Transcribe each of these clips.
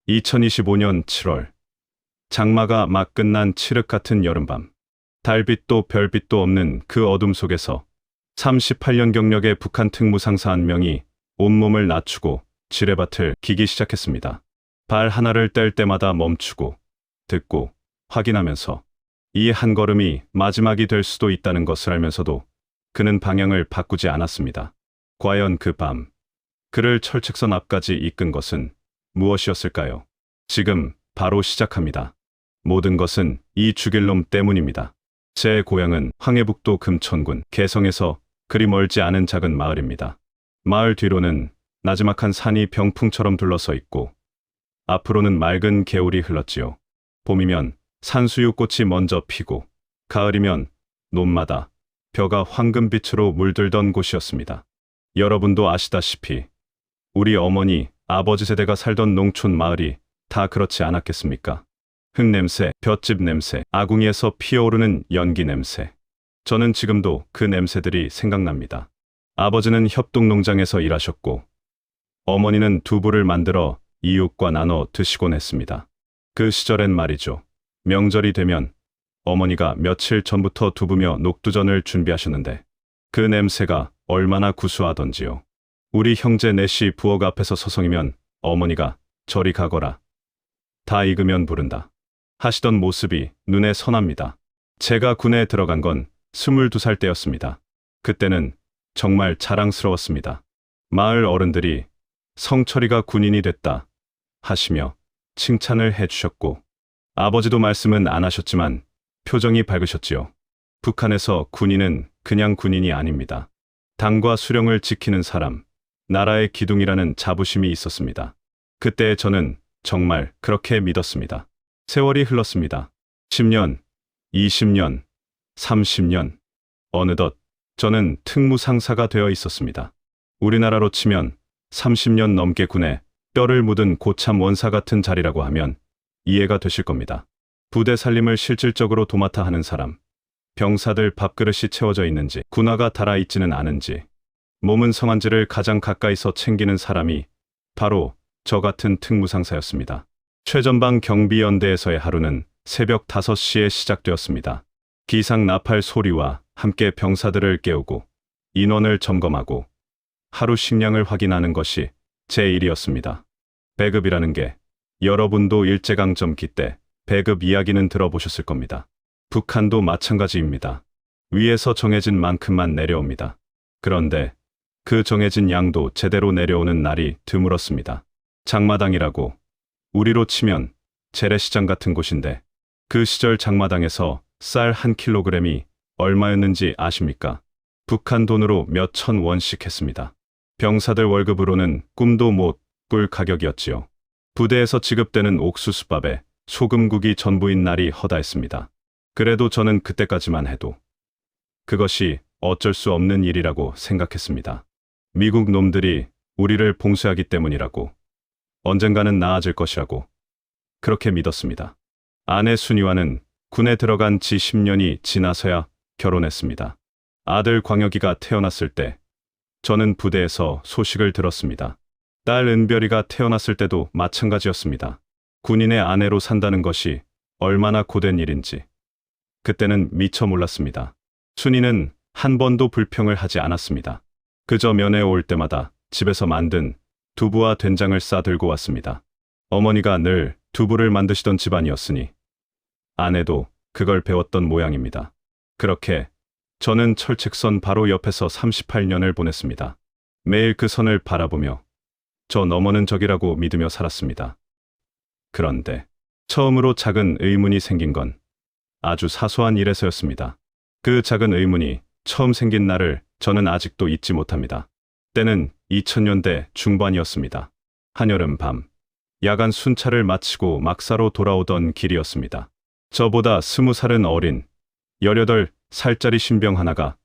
2025년 7월. 장마가 막 끝난 칠흑 같은 여름밤. 달빛도 별빛도 없는 그 어둠 속에서 38년 경력의 북한 특무상사 한 명이 온몸을 낮추고 지뢰밭을 기기 시작했습니다. 발 하나를 뗄 때마다 멈추고 듣고 확인하면서 이 한 걸음이 마지막이 될 수도 있다는 것을 알면서도 그는 방향을 바꾸지 않았습니다. 과연 그 밤, 그를 철책선 앞까지 이끈 것은 무엇이었을까요? 지금 바로 시작합니다. 모든 것은 이 죽일 놈 때문입니다. 제 고향은 황해북도 금천군 개성에서 그리 멀지 않은 작은 마을입니다. 마을 뒤로는 나지막한 산이 병풍처럼 둘러서 있고 앞으로는 맑은 개울이 흘렀지요. 봄이면 산수유꽃이 먼저 피고 가을이면 논마다 벼가 황금빛으로 물들던 곳이었습니다. 여러분도 아시다시피 우리 어머니, 아버지 세대가 살던 농촌 마을이 다 그렇지 않았겠습니까? 흙냄새, 볏짚 냄새, 아궁이에서 피어오르는 연기 냄새. 저는 지금도 그 냄새들이 생각납니다. 아버지는 협동농장에서 일하셨고 어머니는 두부를 만들어 이웃과 나눠 드시곤 했습니다. 그 시절엔 말이죠. 명절이 되면 어머니가 며칠 전부터 두부며 녹두전을 준비하셨는데 그 냄새가 얼마나 구수하던지요. 우리 형제 넷이 부엌 앞에서 서성이면 어머니가 저리 가거라. 다 익으면 부른다. 하시던 모습이 눈에 선합니다. 제가 군에 들어간 건 22살 때였습니다. 그때는 정말 자랑스러웠습니다. 마을 어른들이 성철이가 군인이 됐다 하시며 칭찬을 해주셨고 아버지도 말씀은 안 하셨지만 표정이 밝으셨지요. 북한에서 군인은 그냥 군인이 아닙니다. 당과 수령을 지키는 사람, 나라의 기둥이라는 자부심이 있었습니다. 그때 저는 정말 그렇게 믿었습니다. 세월이 흘렀습니다. 10년, 20년, 30년. 어느덧 저는 특무상사가 되어 있었습니다. 우리나라로 치면 30년 넘게 군에 뼈를 묻은 고참 원사 같은 자리라고 하면 이해가 되실 겁니다. 부대 살림을 실질적으로 도맡아 하는 사람, 병사들 밥그릇이 채워져 있는지, 군화가 달아있지는 않은지, 몸은 성한지를 가장 가까이서 챙기는 사람이 바로 저 같은 특무상사였습니다. 최전방 경비연대에서의 하루는 새벽 5시에 시작되었습니다. 기상 나팔 소리와 함께 병사들을 깨우고 인원을 점검하고 하루 식량을 확인하는 것이 제 일이었습니다. 배급이라는 게 여러분도 일제강점기 때 배급 이야기는 들어보셨을 겁니다. 북한도 마찬가지입니다. 위에서 정해진 만큼만 내려옵니다. 그런데 그 정해진 양도 제대로 내려오는 날이 드물었습니다. 장마당이라고 우리로 치면 재래시장 같은 곳인데 그 시절 장마당에서 쌀 1kg이 얼마였는지 아십니까? 북한 돈으로 몇천 원씩 했습니다. 병사들 월급으로는 꿈도 못 꿀 가격이었지요. 부대에서 지급되는 옥수수밥에 소금국이 전부인 날이 허다했습니다. 그래도 저는 그때까지만 해도 그것이 어쩔 수 없는 일이라고 생각했습니다. 미국 놈들이 우리를 봉쇄하기 때문이라고, 언젠가는 나아질 것이라고 그렇게 믿었습니다. 아내 순이와는 군에 들어간 지 10년이 지나서야 결혼했습니다. 아들 광혁이가 태어났을 때 저는 부대에서 소식을 들었습니다. 딸 은별이가 태어났을 때도 마찬가지였습니다. 군인의 아내로 산다는 것이 얼마나 고된 일인지 그때는 미처 몰랐습니다. 순이는 한 번도 불평을 하지 않았습니다. 그저 면회 올 때마다 집에서 만든 두부와 된장을 싸들고 왔습니다. 어머니가 늘 두부를 만드시던 집안이었으니 아내도 그걸 배웠던 모양입니다. 그렇게 저는 철책선 바로 옆에서 38년을 보냈습니다. 매일 그 선을 바라보며 저 너머는 적이라고 믿으며 살았습니다. 그런데 처음으로 작은 의문이 생긴 건 아주 사소한 일에서였습니다. 그 작은 의문이 처음 생긴 날을 저는 아직도 잊지 못합니다. 때는 2000년대 중반이었습니다. 한여름 밤, 야간 순찰을 마치고 막사로 돌아오던 길이었습니다. 저보다 20살은 어린 18살짜리 신병 하나가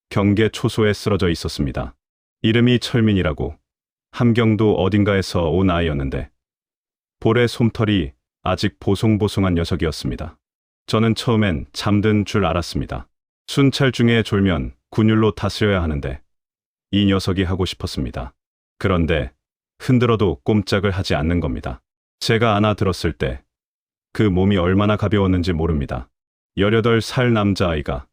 경계 초소에 쓰러져 있었습니다. 이름이 철민이라고 함경도 어딘가에서 온 아이였는데 볼에 솜털이 아직 보송보송한 녀석이었습니다. 저는 처음엔 잠든 줄 알았습니다. 순찰 중에 졸면 군율로 다스려야 하는데 이 녀석이 하고 싶었습니다. 그런데 흔들어도 꼼짝을 하지 않는 겁니다. 제가 안아들었을 때 그 몸이 얼마나 가벼웠는지 모릅니다. 18살 남자아이가,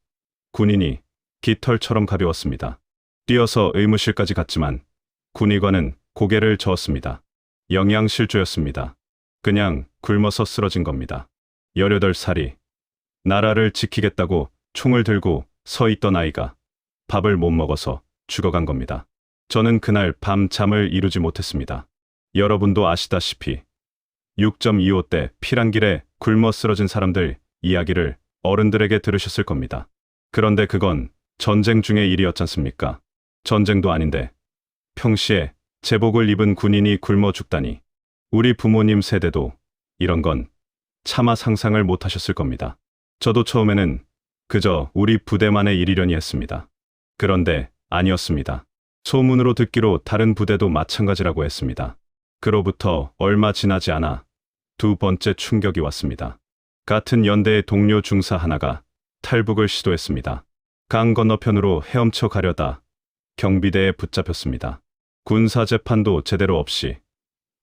군인이 깃털처럼 가벼웠습니다. 뛰어서 의무실까지 갔지만 군의관은 고개를 저었습니다. 영양실조였습니다. 그냥 굶어서 쓰러진 겁니다. 18살이 나라를 지키겠다고 총을 들고 서 있던 아이가 밥을 못 먹어서 죽어간 겁니다. 저는 그날 밤 잠을 이루지 못했습니다. 여러분도 아시다시피 6.25 때 피란길에 굶어 쓰러진 사람들 이야기를 어른들에게 들으셨을 겁니다. 그런데 그건 전쟁 중의 일이었지 않습니까? 전쟁도 아닌데 평시에 제복을 입은 군인이 굶어 죽다니. 우리 부모님 세대도 이런 건 차마 상상을 못 하셨을 겁니다. 저도 처음에는 그저 우리 부대만의 일이려니 했습니다. 그런데 아니었습니다. 소문으로 듣기로 다른 부대도 마찬가지라고 했습니다. 그로부터 얼마 지나지 않아 두 번째 충격이 왔습니다. 같은 연대의 동료 중사 하나가 탈북을 시도했습니다. 강 건너편으로 헤엄쳐 가려다 경비대에 붙잡혔습니다. 군사재판도 제대로 없이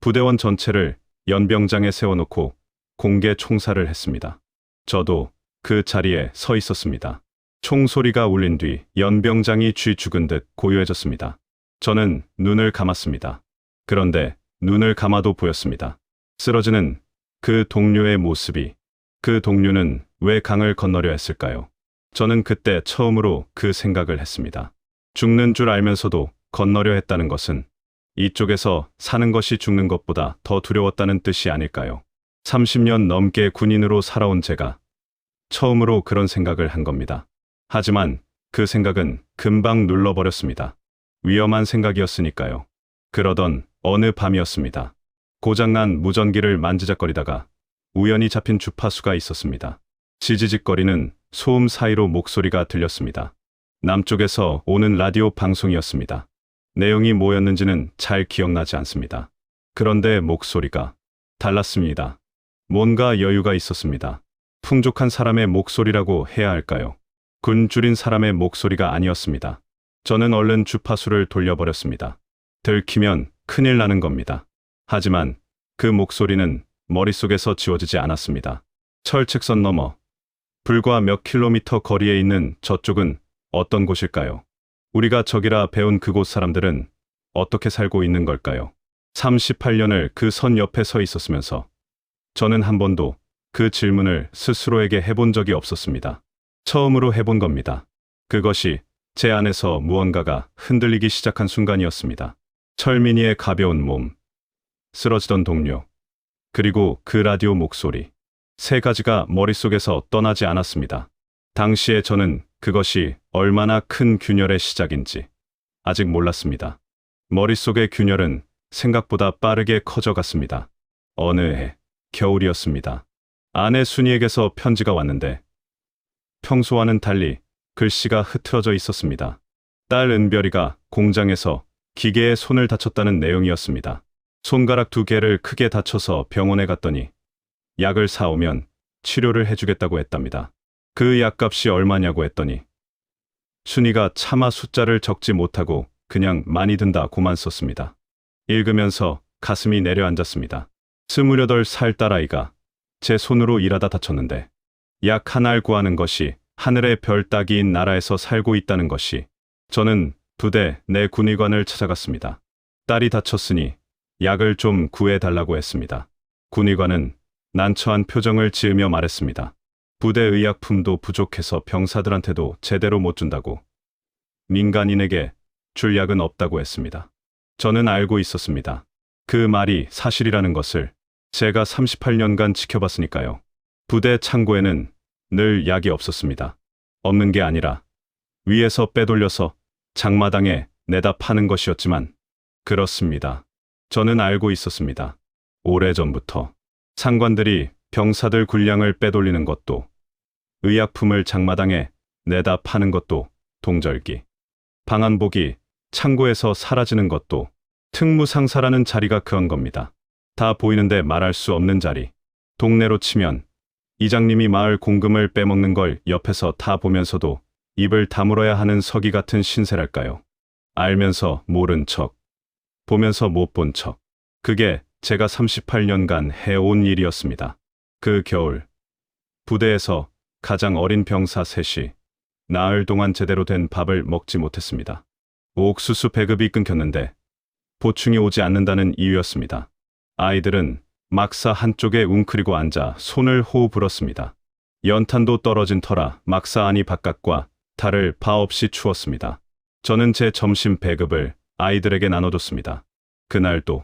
부대원 전체를 연병장에 세워놓고 공개 총살을 했습니다. 저도 그 자리에 서 있었습니다. 총소리가 울린 뒤 연병장이 쥐 죽은 듯 고요해졌습니다. 저는 눈을 감았습니다. 그런데 눈을 감아도 보였습니다. 쓰러지는 그 동료의 모습이. 그 동료는 왜 강을 건너려 했을까요? 저는 그때 처음으로 그 생각을 했습니다. 죽는 줄 알면서도 건너려 했다는 것은 이쪽에서 사는 것이 죽는 것보다 더 두려웠다는 뜻이 아닐까요? 30년 넘게 군인으로 살아온 제가 처음으로 그런 생각을 한 겁니다. 하지만 그 생각은 금방 눌러버렸습니다. 위험한 생각이었으니까요. 그러던 어느 밤이었습니다. 고장난 무전기를 만지작거리다가 우연히 잡힌 주파수가 있었습니다. 지지직거리는 소음 사이로 목소리가 들렸습니다. 남쪽에서 오는 라디오 방송이었습니다. 내용이 뭐였는지는 잘 기억나지 않습니다. 그런데 목소리가 달랐습니다. 뭔가 여유가 있었습니다. 풍족한 사람의 목소리라고 해야 할까요? 굶주린 사람의 목소리가 아니었습니다. 저는 얼른 주파수를 돌려버렸습니다. 들키면 큰일 나는 겁니다. 하지만 그 목소리는 머릿속에서 지워지지 않았습니다. 철책선 너머, 불과 몇 킬로미터 거리에 있는 저쪽은 어떤 곳일까요? 우리가 적이라 배운 그곳 사람들은 어떻게 살고 있는 걸까요? 38년을 그 선 옆에 서 있었으면서 저는 한 번도 그 질문을 스스로에게 해본 적이 없었습니다. 처음으로 해본 겁니다. 그것이 제 안에서 무언가가 흔들리기 시작한 순간이었습니다. 철민이의 가벼운 몸, 쓰러지던 동료, 그리고 그 라디오 목소리. 세 가지가 머릿속에서 떠나지 않았습니다. 당시에 저는 그것이 얼마나 큰 균열의 시작인지 아직 몰랐습니다. 머릿속의 균열은 생각보다 빠르게 커져갔습니다. 어느 해, 겨울이었습니다. 아내 순이에게서 편지가 왔는데 평소와는 달리 글씨가 흐트러져 있었습니다. 딸 은별이가 공장에서 기계에 손을 다쳤다는 내용이었습니다. 손가락 2개를 크게 다쳐서 병원에 갔더니 약을 사오면 치료를 해주겠다고 했답니다. 그 약값이 얼마냐고 했더니 순이가 차마 숫자를 적지 못하고 그냥 많이 든다고만 썼습니다. 읽으면서 가슴이 내려앉았습니다. 28살 딸아이가 제 손으로 일하다 다쳤는데 약 하나를 구하는 것이 하늘의 별 따기인 나라에서 살고 있다는 것이. 저는 부대 내 군의관을 찾아갔습니다. 딸이 다쳤으니 약을 좀 구해달라고 했습니다. 군의관은 난처한 표정을 지으며 말했습니다. 부대 의약품도 부족해서 병사들한테도 제대로 못 준다고. 민간인에게 줄 약은 없다고 했습니다. 저는 알고 있었습니다. 그 말이 사실이라는 것을. 제가 38년간 지켜봤으니까요. 부대 창고에는 늘 약이 없었습니다. 없는 게 아니라 위에서 빼돌려서 장마당에 내다 파는 것이었지만 그렇습니다. 저는 알고 있었습니다. 오래전부터 상관들이 병사들 군량을 빼돌리는 것도, 의약품을 장마당에 내다 파는 것도, 동절기, 방한복이 창고에서 사라지는 것도 특무상사라는 자리가 그런 겁니다. 다 보이는데 말할 수 없는 자리. 동네로 치면 이장님이 마을 공금을 빼먹는 걸 옆에서 다 보면서도 입을 다물어야 하는 서기 같은 신세랄까요. 알면서 모른 척, 보면서 못 본 척. 그게 제가 38년간 해온 일이었습니다. 그 겨울, 부대에서 가장 어린 병사 셋이 나흘 동안 제대로 된 밥을 먹지 못했습니다. 옥수수 배급이 끊겼는데 보충이 오지 않는다는 이유였습니다. 아이들은 막사 한쪽에 웅크리고 앉아 손을 호우 불었습니다. 연탄도 떨어진 터라 막사 안이 바깥과 달을 바 없이 추웠습니다. 저는 제 점심 배급을 아이들에게 나눠줬습니다. 그날도,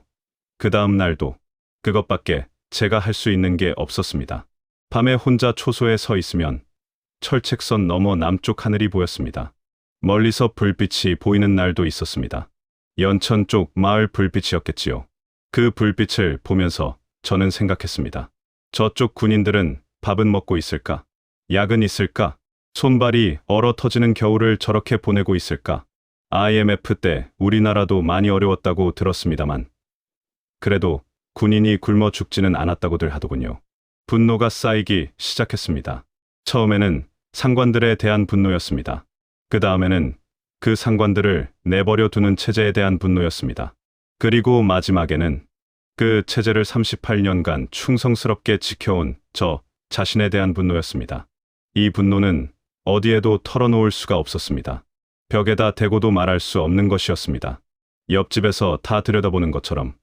그 다음 날도 그것밖에 제가 할 수 있는 게 없었습니다. 밤에 혼자 초소에 서 있으면 철책선 너머 남쪽 하늘이 보였습니다. 멀리서 불빛이 보이는 날도 있었습니다. 연천 쪽 마을 불빛이었겠지요. 그 불빛을 보면서 저는 생각했습니다. 저쪽 군인들은 밥은 먹고 있을까? 약은 있을까? 손발이 얼어 터지는 겨울을 저렇게 보내고 있을까? IMF 때 우리나라도 많이 어려웠다고 들었습니다만 그래도 군인이 굶어 죽지는 않았다고들 하더군요. 분노가 쌓이기 시작했습니다. 처음에는 상관들에 대한 분노였습니다. 그 다음에는 그 상관들을 내버려 두는 체제에 대한 분노였습니다. 그리고 마지막에는 그 체제를 38년간 충성스럽게 지켜온 저 자신에 대한 분노였습니다. 이 분노는 어디에도 털어놓을 수가 없었습니다. 벽에다 대고도 말할 수 없는 것이었습니다. 옆집에서 다 들여다보는 것처럼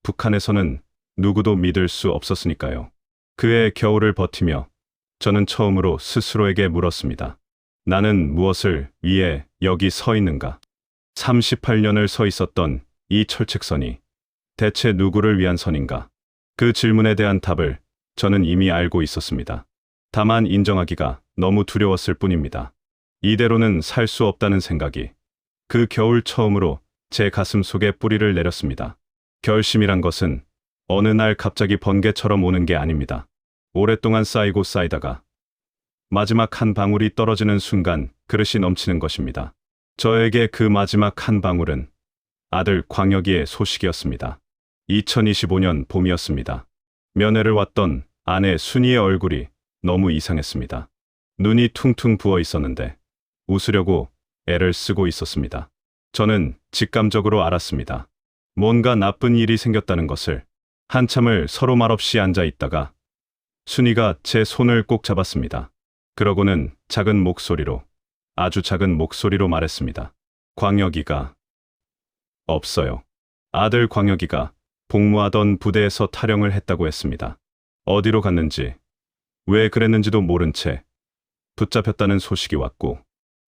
북한에서는 누구도 믿을 수 없었으니까요. 그의 겨울을 버티며 저는 처음으로 스스로에게 물었습니다. 나는 무엇을 위해 여기 서 있는가? 38년을 서 있었던 이 철책선이 대체 누구를 위한 선인가? 그 질문에 대한 답을 저는 이미 알고 있었습니다. 다만 인정하기가 너무 두려웠을 뿐입니다. 이대로는 살 수 없다는 생각이 그 겨울 처음으로 제 가슴 속에 뿌리를 내렸습니다. 결심이란 것은 어느 날 갑자기 번개처럼 오는 게 아닙니다. 오랫동안 쌓이고 쌓이다가 마지막 한 방울이 떨어지는 순간 그릇이 넘치는 것입니다. 저에게 그 마지막 한 방울은 아들 광혁이의 소식이었습니다. 2025년 봄이었습니다. 면회를 왔던 아내 순이의 얼굴이 너무 이상했습니다. 눈이 퉁퉁 부어 있었는데 웃으려고 애를 쓰고 있었습니다. 저는 직감적으로 알았습니다. 뭔가 나쁜 일이 생겼다는 것을. 한참을 서로 말없이 앉아 있다가 순이가 제 손을 꼭 잡았습니다. 그러고는 작은 목소리로, 아주 작은 목소리로 말했습니다. 광혁이가 없어요. 아들 광혁이가 복무하던 부대에서 탈영을 했다고 했습니다. 어디로 갔는지, 왜 그랬는지도 모른 채 붙잡혔다는 소식이 왔고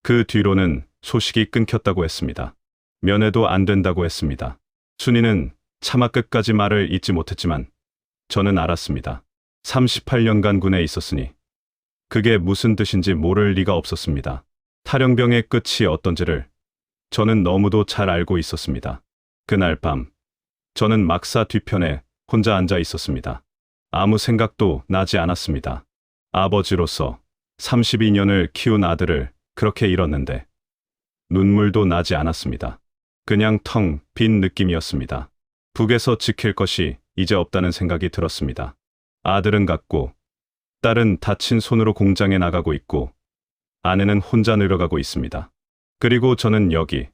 그 뒤로는 소식이 끊겼다고 했습니다. 면회도 안 된다고 했습니다. 순이는 차마 끝까지 말을 잇지 못했지만 저는 알았습니다. 38년간 군에 있었으니 그게 무슨 뜻인지 모를 리가 없었습니다. 탈영병의 끝이 어떤지를 저는 너무도 잘 알고 있었습니다. 그날 밤 저는 막사 뒤편에 혼자 앉아 있었습니다. 아무 생각도 나지 않았습니다. 아버지로서 32년을 키운 아들을 그렇게 잃었는데 눈물도 나지 않았습니다. 그냥 텅 빈 느낌이었습니다. 북에서 지킬 것이 이제 없다는 생각이 들었습니다. 아들은 갔고 딸은 다친 손으로 공장에 나가고 있고 아내는 혼자 늙어가고 있습니다. 그리고 저는 여기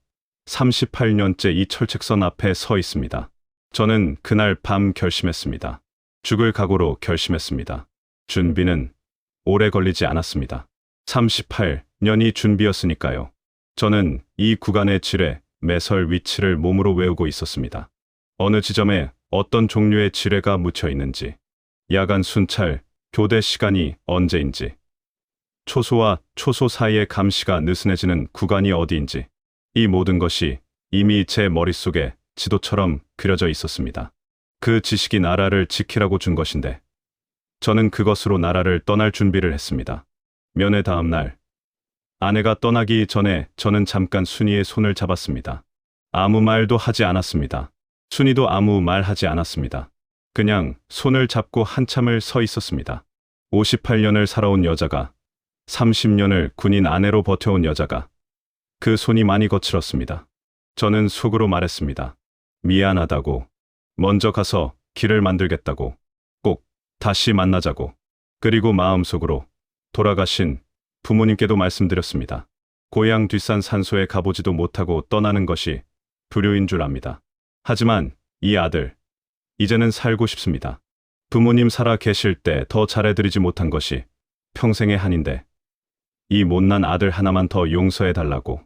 38년째 이 철책선 앞에 서 있습니다. 저는 그날 밤 결심했습니다. 죽을 각오로 결심했습니다. 준비는 오래 걸리지 않았습니다. 38년이 준비였으니까요. 저는 이 구간의 지뢰, 매설 위치를 몸으로 외우고 있었습니다. 어느 지점에 어떤 종류의 지뢰가 묻혀 있는지, 야간 순찰, 교대 시간이 언제인지, 초소와 초소 사이의 감시가 느슨해지는 구간이 어디인지, 이 모든 것이 이미 제 머릿속에 지도처럼 그려져 있었습니다. 그 지식이 나라를 지키라고 준 것인데 저는 그것으로 나라를 떠날 준비를 했습니다. 면회 다음 날 아내가 떠나기 전에 저는 잠깐 순이의 손을 잡았습니다. 아무 말도 하지 않았습니다. 순이도 아무 말 하지 않았습니다. 그냥 손을 잡고 한참을 서 있었습니다. 58년을 살아온 여자가, 30년을 군인 아내로 버텨온 여자가 그 손이 많이 거칠었습니다. 저는 속으로 말했습니다. 미안하다고, 먼저 가서 길을 만들겠다고, 꼭 다시 만나자고, 그리고 마음속으로 돌아가신 부모님께도 말씀드렸습니다. 고향 뒷산 산소에 가보지도 못하고 떠나는 것이 불효인 줄 압니다. 하지만 이 아들, 이제는 살고 싶습니다. 부모님 살아 계실 때 더 잘해드리지 못한 것이 평생의 한인데 이 못난 아들 하나만 더 용서해 달라고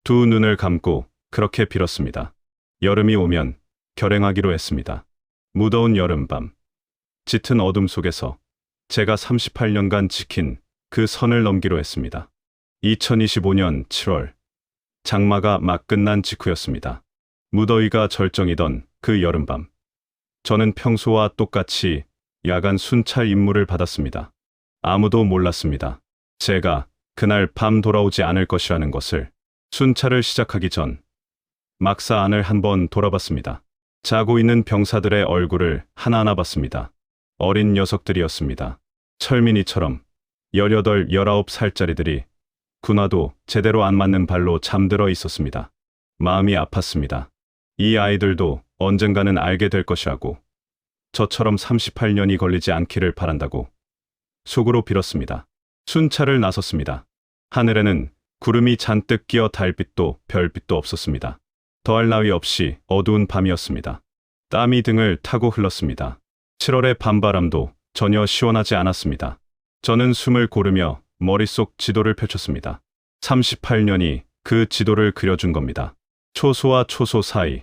두 눈을 감고 그렇게 빌었습니다. 여름이 오면 결행하기로 했습니다. 무더운 여름밤, 짙은 어둠 속에서 제가 38년간 지킨 그 선을 넘기로 했습니다. 2025년 7월, 장마가 막 끝난 직후였습니다. 무더위가 절정이던 그 여름밤, 저는 평소와 똑같이 야간 순찰 임무를 받았습니다. 아무도 몰랐습니다. 제가 그날 밤 돌아오지 않을 것이라는 것을. 순찰을 시작하기 전 막사 안을 한번 돌아봤습니다. 자고 있는 병사들의 얼굴을 하나하나 봤습니다. 어린 녀석들이었습니다. 철민이처럼 18, 19살짜리들이 군화도 제대로 안 맞는 발로 잠들어 있었습니다. 마음이 아팠습니다. 이 아이들도 언젠가는 알게 될 것이라고, 저처럼 38년이 걸리지 않기를 바란다고 속으로 빌었습니다. 순찰을 나섰습니다. 하늘에는 구름이 잔뜩 끼어 달빛도 별빛도 없었습니다. 더할 나위 없이 어두운 밤이었습니다. 땀이 등을 타고 흘렀습니다. 7월의 밤바람도 전혀 시원하지 않았습니다. 저는 숨을 고르며 머릿속 지도를 펼쳤습니다. 38년이 그 지도를 그려준 겁니다. 초소와 초소 사이,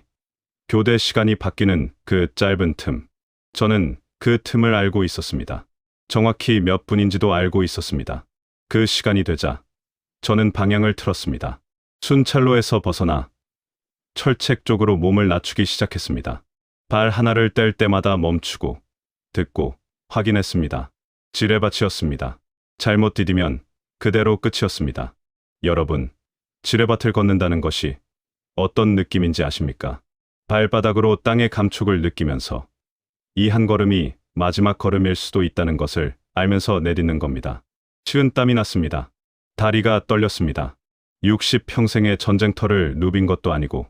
교대 시간이 바뀌는 그 짧은 틈. 저는 그 틈을 알고 있었습니다. 정확히 몇 분인지도 알고 있었습니다. 그 시간이 되자 저는 방향을 틀었습니다. 순찰로에서 벗어나 철책 쪽으로 몸을 낮추기 시작했습니다. 발 하나를 뗄 때마다 멈추고 듣고 확인했습니다. 지뢰밭이었습니다. 잘못 디디면 그대로 끝이었습니다. 여러분, 지뢰밭을 걷는다는 것이 어떤 느낌인지 아십니까? 발바닥으로 땅의 감촉을 느끼면서 이 한 걸음이 마지막 걸음일 수도 있다는 것을 알면서 내딛는 겁니다. 식은 땀이 났습니다. 다리가 떨렸습니다. 60평생의 전쟁터를 누빈 것도 아니고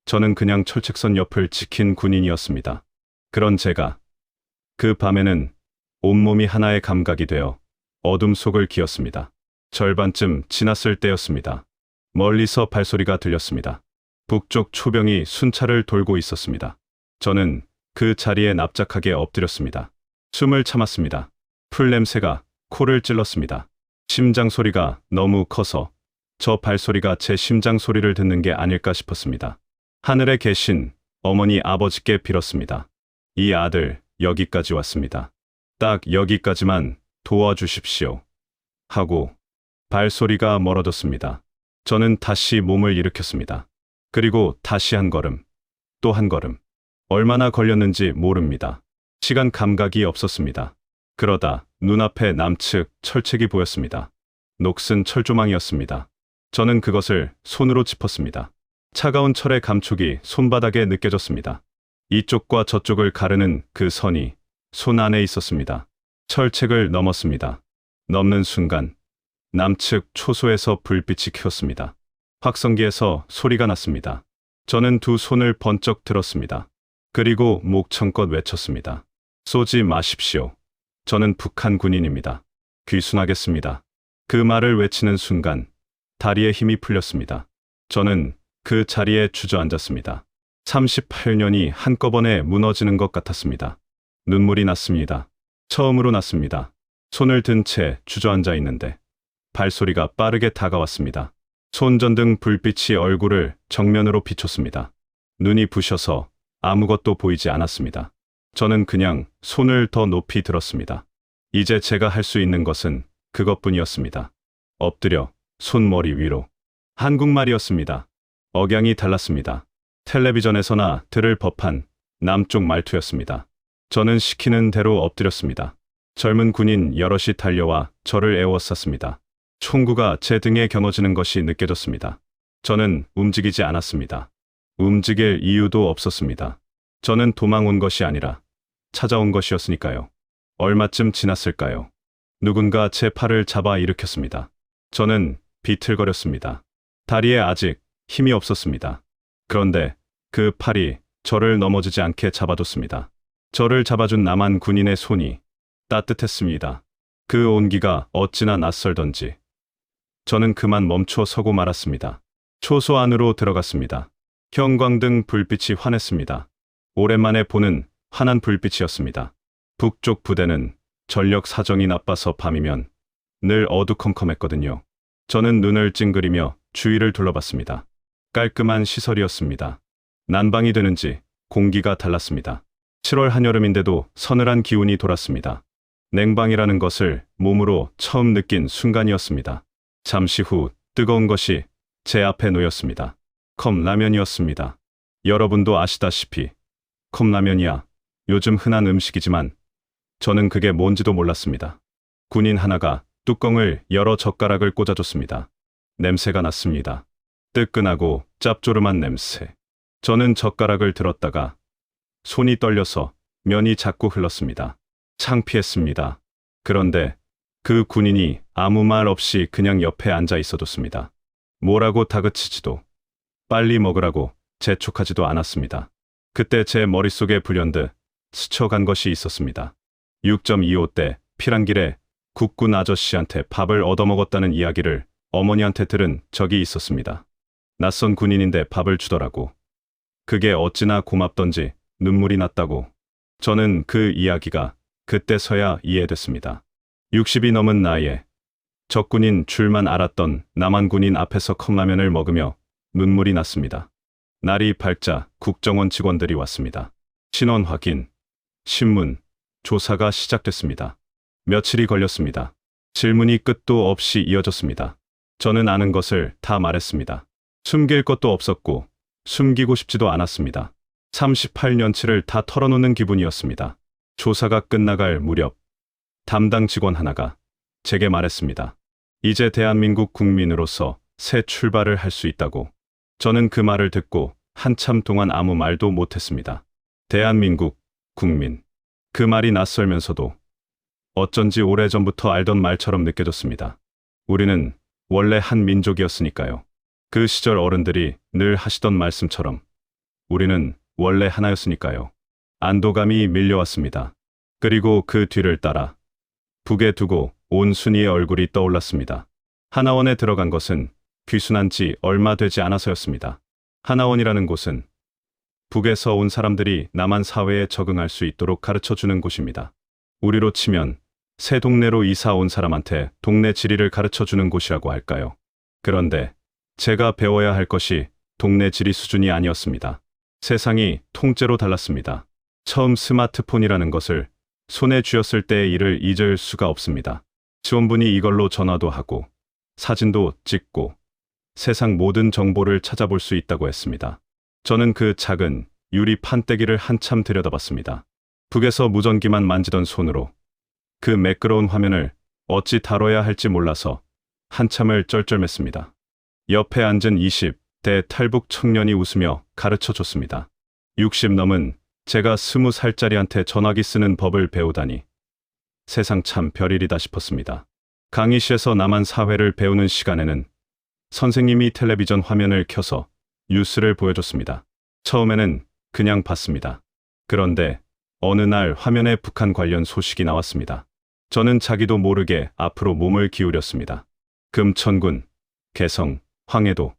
저는 그냥 철책선 옆을 지킨 군인이었습니다. 그런 제가 그 밤에는 온몸이 하나의 감각이 되어 어둠 속을 기었습니다. 절반쯤 지났을 때였습니다. 멀리서 발소리가 들렸습니다. 북쪽 초병이 순찰을 돌고 있었습니다. 저는 그 자리에 납작하게 엎드렸습니다. 숨을 참았습니다. 풀 냄새가 코를 찔렀습니다. 심장 소리가 너무 커서 저 발소리가 제 심장 소리를 듣는 게 아닐까 싶었습니다. 하늘에 계신 어머니 아버지께 빌었습니다. 이 아들 여기까지 왔습니다. 딱 여기까지만 도와주십시오. 하고 발소리가 멀어졌습니다. 저는 다시 몸을 일으켰습니다. 그리고 다시 한 걸음, 또 한 걸음. 얼마나 걸렸는지 모릅니다. 시간 감각이 없었습니다. 그러다 눈앞에 남측 철책이 보였습니다. 녹슨 철조망이었습니다. 저는 그것을 손으로 짚었습니다. 차가운 철의 감촉이 손바닥에 느껴졌습니다. 이쪽과 저쪽을 가르는 그 선이 손 안에 있었습니다. 철책을 넘었습니다. 넘는 순간 남측 초소에서 불빛이 켜졌습니다. 확성기에서 소리가 났습니다. 저는 두 손을 번쩍 들었습니다. 그리고 목청껏 외쳤습니다. 쏘지 마십시오. 저는 북한 군인입니다. 귀순하겠습니다. 그 말을 외치는 순간 다리에 힘이 풀렸습니다. 저는 그 자리에 주저앉았습니다. 38년이 한꺼번에 무너지는 것 같았습니다. 눈물이 났습니다. 처음으로 났습니다. 손을 든 채 주저앉아 있는데 발소리가 빠르게 다가왔습니다. 손전등 불빛이 얼굴을 정면으로 비췄습니다. 눈이 부셔서 아무것도 보이지 않았습니다. 저는 그냥 손을 더 높이 들었습니다. 이제 제가 할 수 있는 것은 그것뿐이었습니다. 엎드려 손머리 위로. 한국말이었습니다. 억양이 달랐습니다. 텔레비전에서나 들을 법한 남쪽 말투였습니다. 저는 시키는 대로 엎드렸습니다. 젊은 군인 여럿이 달려와 저를 에워쌌습니다. 총구가 제 등에 겨눠지는 것이 느껴졌습니다. 저는 움직이지 않았습니다. 움직일 이유도 없었습니다. 저는 도망 온 것이 아니라 찾아온 것이었으니까요. 얼마쯤 지났을까요? 누군가 제 팔을 잡아 일으켰습니다. 저는 비틀거렸습니다. 다리에 아직 힘이 없었습니다. 그런데 그 팔이 저를 넘어지지 않게 잡아뒀습니다. 저를 잡아준 남한 군인의 손이 따뜻했습니다. 그 온기가 어찌나 낯설던지 저는 그만 멈춰 서고 말았습니다. 초소 안으로 들어갔습니다. 형광등 불빛이 환했습니다. 오랜만에 보는 환한 불빛이었습니다. 북쪽 부대는 전력 사정이 나빠서 밤이면 늘 어두컴컴했거든요. 저는 눈을 찡그리며 주위를 둘러봤습니다. 깔끔한 시설이었습니다. 난방이 되는지 공기가 달랐습니다. 7월 한여름인데도 서늘한 기운이 돌았습니다. 냉방이라는 것을 몸으로 처음 느낀 순간이었습니다. 잠시 후 뜨거운 것이 제 앞에 놓였습니다. 컵라면이었습니다. 여러분도 아시다시피 컵라면이야 요즘 흔한 음식이지만 저는 그게 뭔지도 몰랐습니다. 군인 하나가 뚜껑을 열어 젓가락을 꽂아줬습니다. 냄새가 났습니다. 뜨끈하고 짭조름한 냄새. 저는 젓가락을 들었다가 손이 떨려서 면이 자꾸 흘렀습니다. 창피했습니다. 그런데 그 군인이 아무 말 없이 그냥 옆에 앉아 있어뒀습니다. 뭐라고 다그치지도 빨리 먹으라고 재촉하지도 않았습니다. 그때 제 머릿속에 불현듯 스쳐간 것이 있었습니다. 6.25 때 피란길에 국군 아저씨한테 밥을 얻어먹었다는 이야기를 어머니한테 들은 적이 있었습니다. 낯선 군인인데 밥을 주더라고. 그게 어찌나 고맙던지 눈물이 났다고. 저는 그 이야기가 그때서야 이해됐습니다. 60이 넘은 나이에 적군인 줄만 알았던 남한 군인 앞에서 컵라면을 먹으며 눈물이 났습니다. 날이 밝자 국정원 직원들이 왔습니다. 신원 확인, 신문, 조사가 시작됐습니다. 며칠이 걸렸습니다. 질문이 끝도 없이 이어졌습니다. 저는 아는 것을 다 말했습니다. 숨길 것도 없었고 숨기고 싶지도 않았습니다. 38년치를 다 털어놓는 기분이었습니다. 조사가 끝나갈 무렵 담당 직원 하나가 제게 말했습니다. 이제 대한민국 국민으로서 새 출발을 할 수 있다고. 저는 그 말을 듣고 한참 동안 아무 말도 못했습니다. 대한민국 국민. 그 말이 낯설면서도 어쩐지 오래전부터 알던 말처럼 느껴졌습니다. 우리는 원래 한 민족이었으니까요. 그 시절 어른들이 늘 하시던 말씀처럼 우리는 원래 하나였으니까요. 안도감이 밀려왔습니다. 그리고 그 뒤를 따라 북에 두고 온 순이의 얼굴이 떠올랐습니다. 하나원에 들어간 것은 귀순한 지 얼마 되지 않아서였습니다. 하나원이라는 곳은 북에서 온 사람들이 남한 사회에 적응할 수 있도록 가르쳐주는 곳입니다. 우리로 치면 새 동네로 이사 온 사람한테 동네 지리를 가르쳐주는 곳이라고 할까요? 그런데 제가 배워야 할 것이 동네 지리 수준이 아니었습니다. 세상이 통째로 달랐습니다. 처음 스마트폰이라는 것을 손에 쥐었을 때의 일을 잊을 수가 없습니다. 지원분이 이걸로 전화도 하고 사진도 찍고 세상 모든 정보를 찾아볼 수 있다고 했습니다. 저는 그 작은 유리 판때기를 한참 들여다봤습니다. 북에서 무전기만 만지던 손으로 그 매끄러운 화면을 어찌 다뤄야 할지 몰라서 한참을 쩔쩔맸습니다. 옆에 앉은 20대 탈북 청년이 웃으며 가르쳐 줬습니다. 60 넘은 제가 20살짜리한테 전화기 쓰는 법을 배우다니 세상 참 별일이다 싶었습니다. 강의실에서 남한 사회를 배우는 시간에는 선생님이 텔레비전 화면을 켜서 뉴스를 보여줬습니다. 처음에는 그냥 봤습니다. 그런데 어느 날 화면에 북한 관련 소식이 나왔습니다. 저는 자기도 모르게 앞으로 몸을 기울였습니다. 금천군, 개성, 황해도,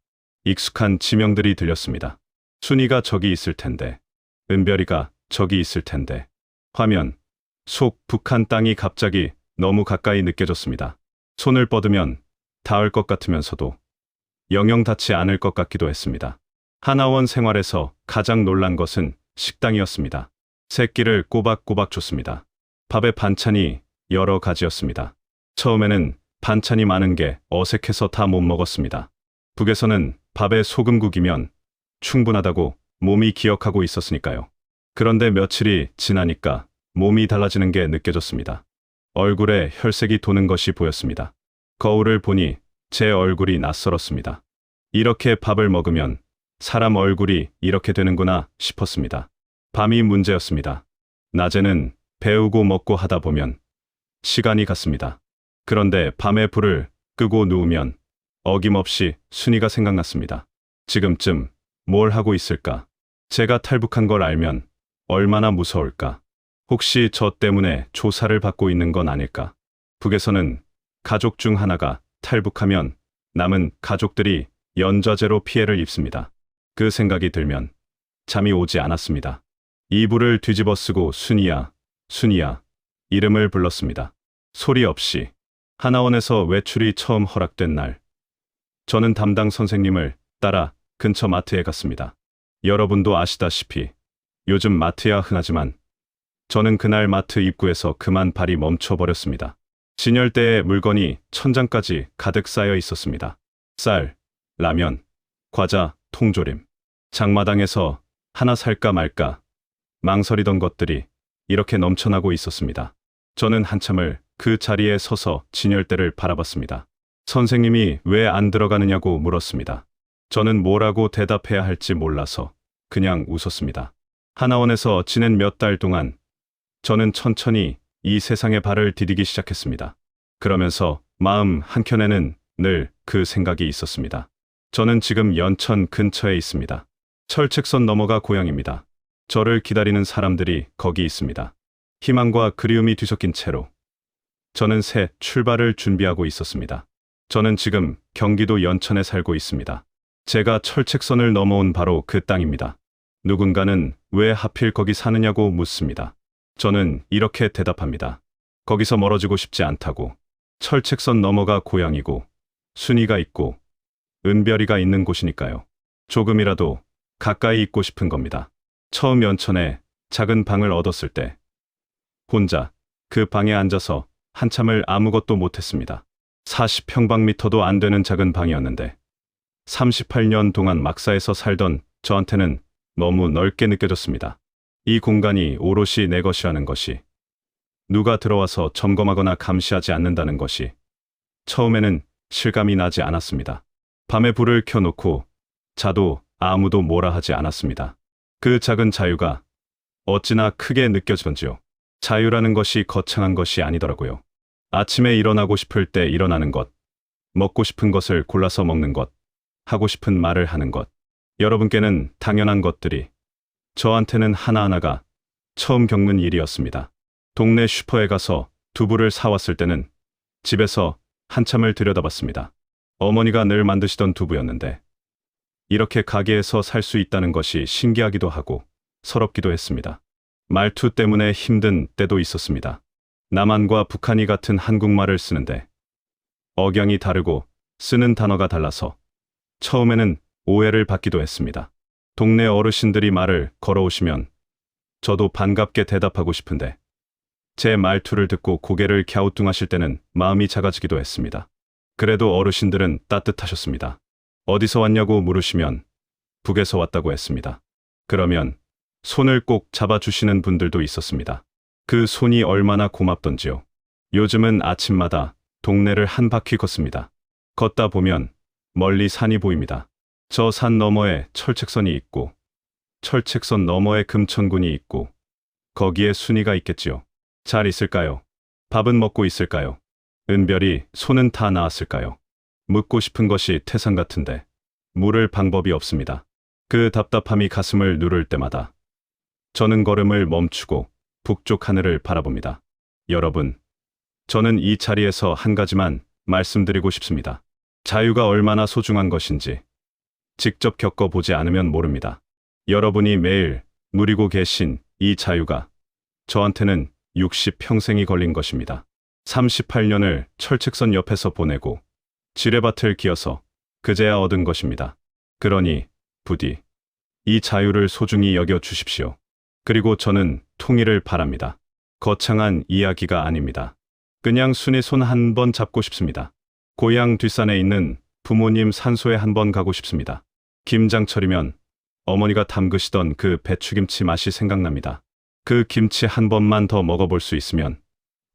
익숙한 지명들이 들렸습니다. 순이가 저기 있을 텐데, 은별이가 저기 있을 텐데, 화면 속 북한 땅이 갑자기 너무 가까이 느껴졌습니다. 손을 뻗으면 닿을 것 같으면서도 영영 닿지 않을 것 같기도 했습니다. 하나원 생활에서 가장 놀란 것은 식당이었습니다. 세 끼를 꼬박꼬박 줬습니다. 밥에 반찬이 여러 가지였습니다. 처음에는 반찬이 많은 게 어색해서 다 못 먹었습니다. 북에서는 밥에 소금국이면 충분하다고 몸이 기억하고 있었으니까요. 그런데 며칠이 지나니까 몸이 달라지는 게 느껴졌습니다. 얼굴에 혈색이 도는 것이 보였습니다. 거울을 보니 제 얼굴이 낯설었습니다. 이렇게 밥을 먹으면 사람 얼굴이 이렇게 되는구나 싶었습니다. 밤이 문제였습니다. 낮에는 배우고 먹고 하다 보면 시간이 갔습니다. 그런데 밤에 불을 끄고 누우면 어김없이 순이가 생각났습니다. 지금쯤 뭘 하고 있을까? 제가 탈북한 걸 알면 얼마나 무서울까? 혹시 저 때문에 조사를 받고 있는 건 아닐까? 북에서는 가족 중 하나가 탈북하면 남은 가족들이 연좌제로 피해를 입습니다. 그 생각이 들면 잠이 오지 않았습니다. 이불을 뒤집어 쓰고 순이야, 순이야 이름을 불렀습니다. 소리 없이. 하나원에서 외출이 처음 허락된 날, 저는 담당 선생님을 따라 근처 마트에 갔습니다. 여러분도 아시다시피 요즘 마트야 흔하지만 저는 그날 마트 입구에서 그만 발이 멈춰버렸습니다. 진열대에 물건이 천장까지 가득 쌓여 있었습니다. 쌀, 라면, 과자, 통조림. 장마당에서 하나 살까 말까 망설이던 것들이 이렇게 넘쳐나고 있었습니다. 저는 한참을 그 자리에 서서 진열대를 바라봤습니다. 선생님이 왜 안 들어가느냐고 물었습니다. 저는 뭐라고 대답해야 할지 몰라서 그냥 웃었습니다. 하나원에서 지낸 몇 달 동안 저는 천천히 이 세상에 발을 디디기 시작했습니다. 그러면서 마음 한켠에는 늘 그 생각이 있었습니다. 저는 지금 연천 근처에 있습니다. 철책선 너머가 고향입니다. 저를 기다리는 사람들이 거기 있습니다. 희망과 그리움이 뒤섞인 채로 저는 새 출발을 준비하고 있었습니다. 저는 지금 경기도 연천에 살고 있습니다. 제가 철책선을 넘어온 바로 그 땅입니다. 누군가는 왜 하필 거기 사느냐고 묻습니다. 저는 이렇게 대답합니다. 거기서 멀어지고 싶지 않다고. 철책선 너머가 고향이고 순이가 있고 은별이가 있는 곳이니까요. 조금이라도 가까이 있고 싶은 겁니다. 처음 연천에 작은 방을 얻었을 때 혼자 그 방에 앉아서 한참을 아무것도 못했습니다. 40평방미터도 안 되는 작은 방이었는데 38년 동안 막사에서 살던 저한테는 너무 넓게 느껴졌습니다. 이 공간이 오롯이 내 것이라는 것이, 누가 들어와서 점검하거나 감시하지 않는다는 것이 처음에는 실감이 나지 않았습니다. 밤에 불을 켜놓고 자도 아무도 뭐라 하지 않았습니다. 그 작은 자유가 어찌나 크게 느껴지던지요. 자유라는 것이 거창한 것이 아니더라고요. 아침에 일어나고 싶을 때 일어나는 것, 먹고 싶은 것을 골라서 먹는 것, 하고 싶은 말을 하는 것. 여러분께는 당연한 것들이 저한테는 하나하나가 처음 겪는 일이었습니다. 동네 슈퍼에 가서 두부를 사왔을 때는 집에서 한참을 들여다봤습니다. 어머니가 늘 만드시던 두부였는데 이렇게 가게에서 살 수 있다는 것이 신기하기도 하고 서럽기도 했습니다. 말투 때문에 힘든 때도 있었습니다. 남한과 북한이 같은 한국말을 쓰는데 억양이 다르고 쓰는 단어가 달라서 처음에는 오해를 받기도 했습니다. 동네 어르신들이 말을 걸어오시면 저도 반갑게 대답하고 싶은데 제 말투를 듣고 고개를 갸우뚱하실 때는 마음이 작아지기도 했습니다. 그래도 어르신들은 따뜻하셨습니다. 어디서 왔냐고 물으시면 북에서 왔다고 했습니다. 그러면 손을 꼭 잡아주시는 분들도 있었습니다. 그 손이 얼마나 고맙던지요. 요즘은 아침마다 동네를 한 바퀴 걷습니다. 걷다 보면 멀리 산이 보입니다. 저 산 너머에 철책선이 있고 철책선 너머에 금천군이 있고 거기에 순이가 있겠지요. 잘 있을까요? 밥은 먹고 있을까요? 은별이 손은 다 나았을까요? 묻고 싶은 것이 태산 같은데 물을 방법이 없습니다. 그 답답함이 가슴을 누를 때마다 저는 걸음을 멈추고 북쪽 하늘을 바라봅니다. 여러분, 저는 이 자리에서 한 가지만 말씀드리고 싶습니다. 자유가 얼마나 소중한 것인지 직접 겪어보지 않으면 모릅니다. 여러분이 매일 누리고 계신 이 자유가 저한테는 60평생이 걸린 것입니다. 38년을 철책선 옆에서 보내고 지뢰밭을 기어서 그제야 얻은 것입니다. 그러니 부디 이 자유를 소중히 여겨 주십시오. 그리고 저는 통일을 바랍니다. 거창한 이야기가 아닙니다. 그냥 순이 손 한 번 잡고 싶습니다. 고향 뒷산에 있는 부모님 산소에 한번 가고 싶습니다. 김장철이면 어머니가 담그시던 그 배추김치 맛이 생각납니다. 그 김치 한 번만 더 먹어볼 수 있으면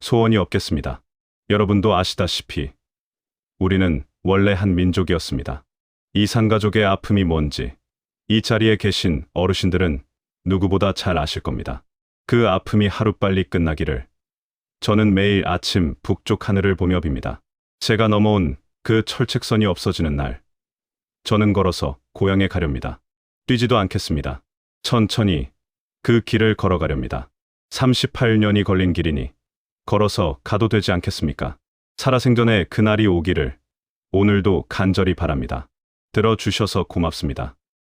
소원이 없겠습니다. 여러분도 아시다시피 우리는 원래 한 민족이었습니다. 이산가족의 아픔이 뭔지 이 자리에 계신 어르신들은 누구보다 잘 아실 겁니다. 그 아픔이 하루빨리 끝나기를 저는 매일 아침 북쪽 하늘을 보며 빕니다. 제가 넘어온 그 철책선이 없어지는 날, 저는 걸어서 고향에 가렵니다. 뛰지도 않겠습니다. 천천히 그 길을 걸어가렵니다. 38년이 걸린 길이니 걸어서 가도 되지 않겠습니까? 살아생전에 그날이 오기를 오늘도 간절히 바랍니다. 들어주셔서 고맙습니다.